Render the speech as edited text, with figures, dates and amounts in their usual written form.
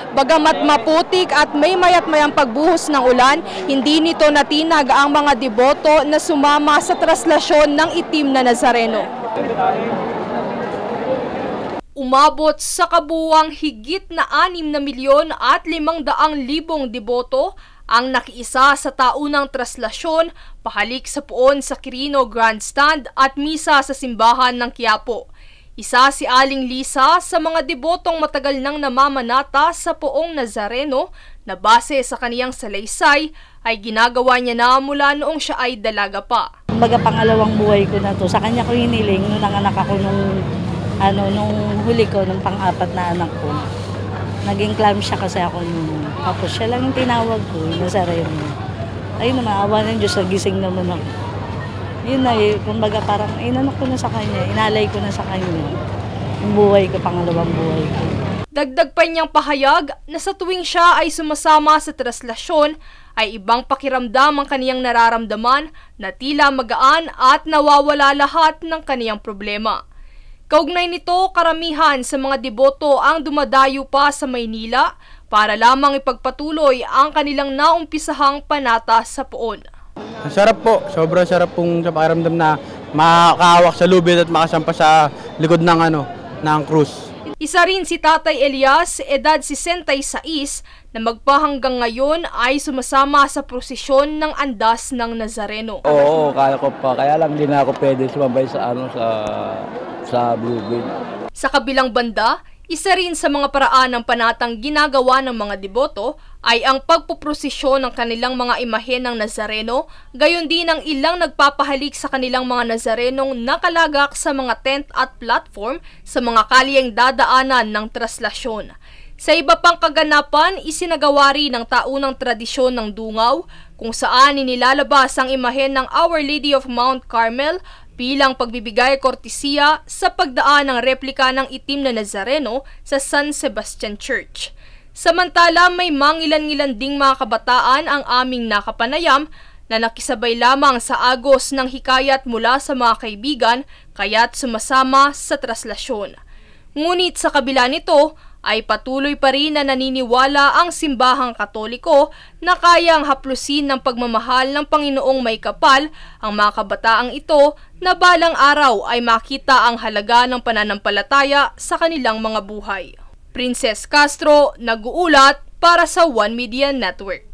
Bagamat maputik at may mayat-mayang pagbuhos ng ulan, hindi nito natinag ang mga deboto na sumama sa traslasyon ng itim na Nazareno. Umabot sa kabuuang higit na 6,500,000 deboto ang nakiisa sa taunang traslasyon pahalik sa puon sa Quirino Grandstand at misa sa simbahan ng Quiapo. Isa si Aling Lisa sa mga debotong matagal nang namamanata sa Poong Nazareno na base sa kaniyang salaysay ay ginagawa niya na mula noong siya ay dalaga pa. Kumbaga pangalawang buhay ko na to. Sa kanya ko hiniling nung nanganak ako nung huli ko, nung pang-apat na anak ko. Naging clam siya kasi ako nung. Tapos siya lang yung tinawag ko, yung Nazareno. Ayun naman, awa ng Diyos, nagising naman ako. Yun na kumbaga parang inanok ko na sa kanya, inalay ko na sa kanya. Yung buhay ko, pangalawang buhay ko. Dagdag pa niyang pahayag na sa tuwing siya ay sumasama sa traslasyon, ay ibang pakiramdam ang kaniyang nararamdaman na tila magaan at nawawala lahat ng kaniyang problema. Kaugnay nito, karamihan sa mga deboto ang dumadayo pa sa Maynila para lamang ipagpatuloy ang kanilang naumpisahang panata sa poon. Ang sarap po, sobrang sarap pong sa pakiramdam na makahawak sa lubid at makasampa sa likod ng krus. Isa rin si Tatay Elias, edad 66, na magpahanggang ngayon ay sumasama sa prosesyon ng andas ng Nazareno. Oo, kaya ko pa. Kaya lang din ako pwede sumabay sa lubid. Sa kabilang banda, isa rin sa mga paraan ng panatang ginagawa ng mga deboto ay ang pagpuprosesyon ng kanilang mga imahe ng Nazareno, gayon din ang ilang nagpapahalik sa kanilang mga Nazarenong nakalagak sa mga tent at platform sa mga kalyeng dadaanan ng traslasyon. Sa iba pang kaganapan, isinagawa rin ng taunang tradisyon ng Dungaw, kung saan inilalabas ang imahe ng Our Lady of Mount Carmel bilang pagbibigay kortesiya sa pagdaan ng replika ng itim na Nazareno sa San Sebastian Church. Samantala, may mangilan-ngilan ding mga kabataan ang aming nakapanayam na nakisabay lamang sa agos ng hikayat mula sa mga kaibigan kaya't sumasama sa traslasyon. Ngunit sa kabila nito, ay patuloy pa rin na naniniwala ang simbahang Katoliko na kayang haplusin ng pagmamahal ng Panginoong may kapal ang mga kabataang ito na balang araw ay makita ang halaga ng pananampalataya sa kanilang mga buhay. Princess Castro, nag-uulat para sa One Media Network.